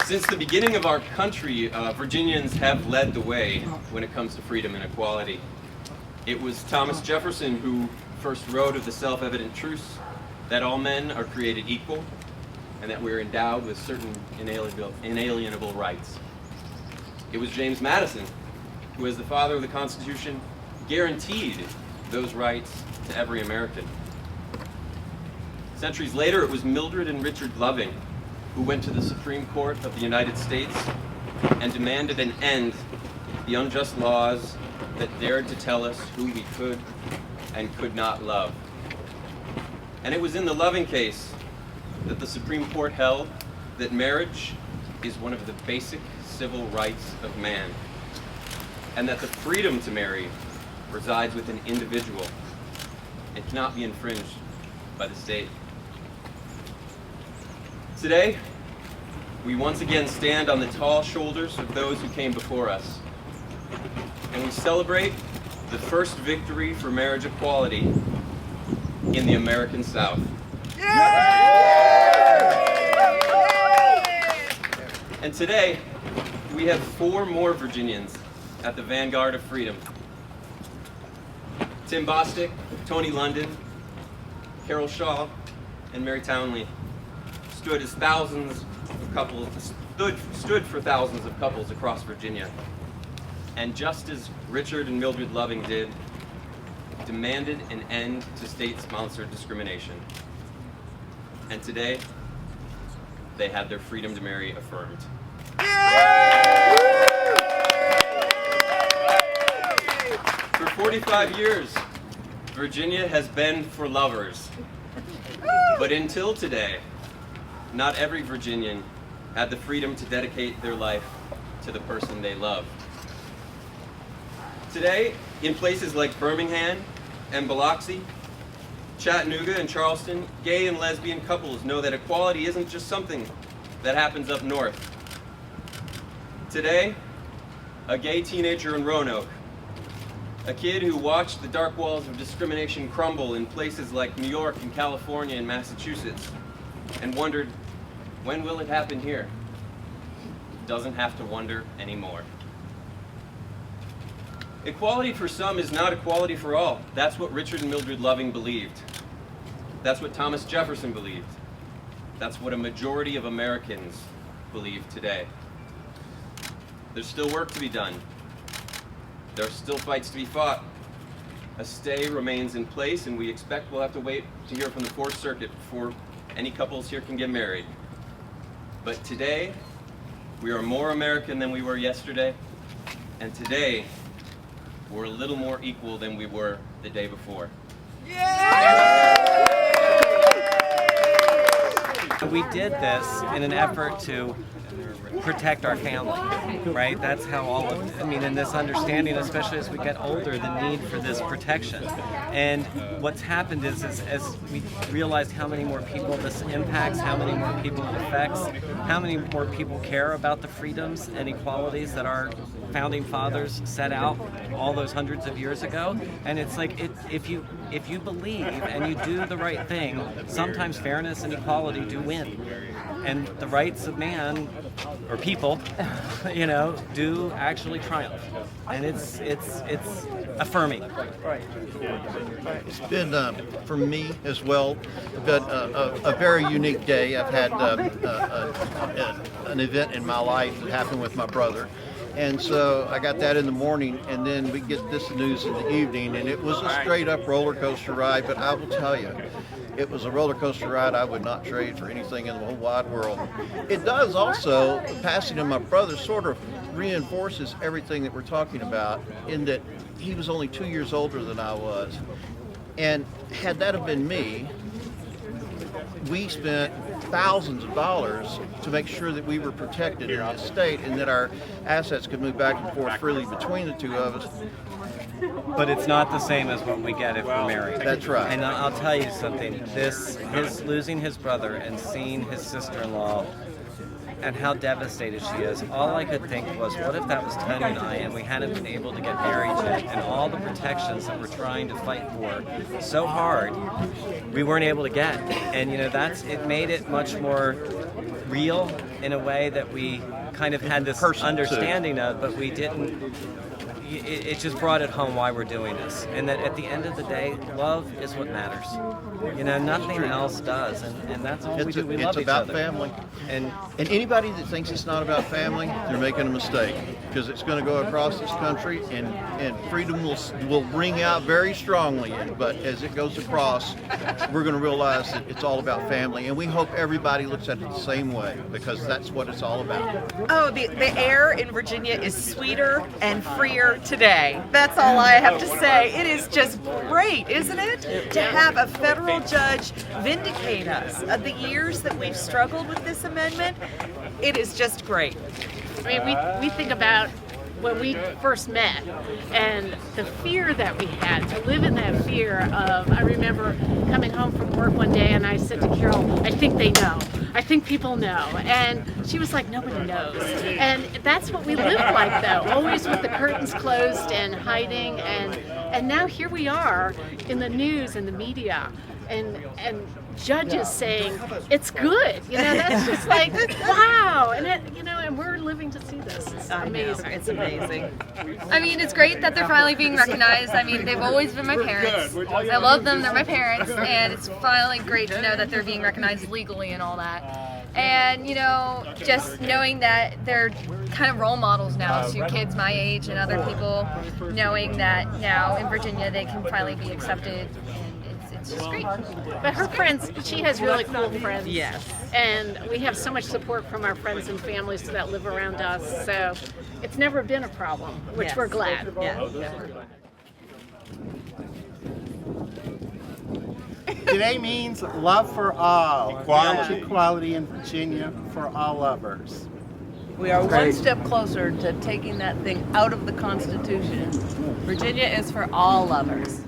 Since the beginning of our country, Virginians have led the way when it comes to freedom and equality. It was Thomas Jefferson who first wrote of the self-evident truths that all men are created equal and that we're endowed with certain inalienable rights. It was James Madison who, as the father of the Constitution, guaranteed those rights to every American. Centuries later, it was Mildred and Richard Loving who went to the Supreme Court of the United States and demanded an end to the unjust laws that dared to tell us who we could and could not love. And it was in the Loving case that the Supreme Court held that marriage is one of the basic civil rights of man, and that the freedom to marry resides with an individual. It cannot be infringed by the state. Today, we once again stand on the tall shoulders of those who came before us, and we celebrate the first victory for marriage equality in the American South. And today, we have 4 more Virginians at the vanguard of freedom. Tim Bostic, Tony London, Carol Shaw, and Mary Townley stood for thousands of couples across Virginia. And just as Richard and Mildred Loving did, demanded an end to state-sponsored discrimination. And today, they had their freedom to marry affirmed. For 45 years, Virginia has been for lovers. But until today, not every Virginian had the freedom to dedicate their life to the person they love. Today, in places like Birmingham and Biloxi, Chattanooga and Charleston, gay and lesbian couples know that equality isn't just something that happens up north. Today, a gay teenager in Roanoke, a kid who watched the dark walls of discrimination crumble in places like New York and California and Massachusetts, and wondered, when will it happen here? Doesn't have to wonder anymore. Equality for some is not equality for all. That's what Richard and Mildred Loving believed. That's what Thomas Jefferson believed. That's what a majority of Americans believe today. There's still work to be done. There are still fights to be fought. A stay remains in place, and we expect we'll have to wait to hear from the Fourth Circuit before any couples here can get married. But today, we are more American than we were yesterday, and today, we're a little more equal than we were the day before. We did this in an effort to protect our family, right? That's how all of it, in this understanding, especially as we get older, the need for this protection. And what's happened is as we realized how many more people this impacts, how many more people it affects, how many more people care about the freedoms and equalities that our founding fathers set out all those hundreds of years ago. And it's like, if you believe and you do the right thing, sometimes fairness and equality do win. And the rights of man, or people, do actually triumph. And it's affirming. It's been, for me as well, but a very unique day. I've had an event in my life that happened with my brother. And so I got that in the morning, and then we get this news in the evening, and it was a straight up roller coaster ride, but I will tell you, it was a roller coaster ride I would not trade for anything in the whole wide world. It does also, the passing of my brother sort of reinforces everything that we're talking about, in that he was only 2 years older than I was. And had that have been me, we spent thousands of dollars to make sure that we were protected in this state and that our assets could move back and forth freely between the two of us. But it's not the same as what we get if we're married. That's right. And I'll tell you something, his losing his brother and seeing his sister-in-law and how devastated she is, all I could think was, what if that was Tony and I, and we hadn't been able to get married yet, and all the protections that we're trying to fight for so hard, we weren't able to get. And it made it much more real in a way that we kind of had this understanding of, but we didn't. It just brought it home why we're doing this, and that at the end of the day, love is what matters. Nothing else does, and that's all we do. We love each other. It's about family. And anybody that thinks it's not about family, they're making a mistake, because it's going to go across this country, and freedom will ring out very strongly. But as it goes across, we're going to realize that it's all about family, and we hope everybody looks at it the same way, because that's what it's all about. Oh, the air in Virginia is sweeter and freer today. That's all I have to say. It is just great, isn't it? To have a federal judge vindicate us of the years that we've struggled with this amendment. It is just great. I mean, we think about when we first met and the fear that we had, to live in that fear of, I remember coming home from work one day and I said to Carol, I think they know. I think people know. And she was like, nobody knows. And that's what we lived like, though, always with the curtains closed and hiding. And now here we are in the news and the media and judges saying it's good. That's just like, wow. And and we're living to see this. It's amazing. It's amazing. I mean, it's great that they're finally being recognized. I mean, they've always been my parents. I love them, they're my parents, and it's finally great to know that they're being recognized legally and all that. And, just knowing that they're kind of role models now to kids my age and other people, knowing that now in Virginia they can finally be accepted. It's just great. But her friends, she has really cool friends. Yes. And we have so much support from our friends and families that live around us. So it's never been a problem, which Yes. we're glad. Yeah. Today means love for all. Equality in Virginia for all lovers. We are one step closer to taking that thing out of the Constitution. Virginia is for all lovers.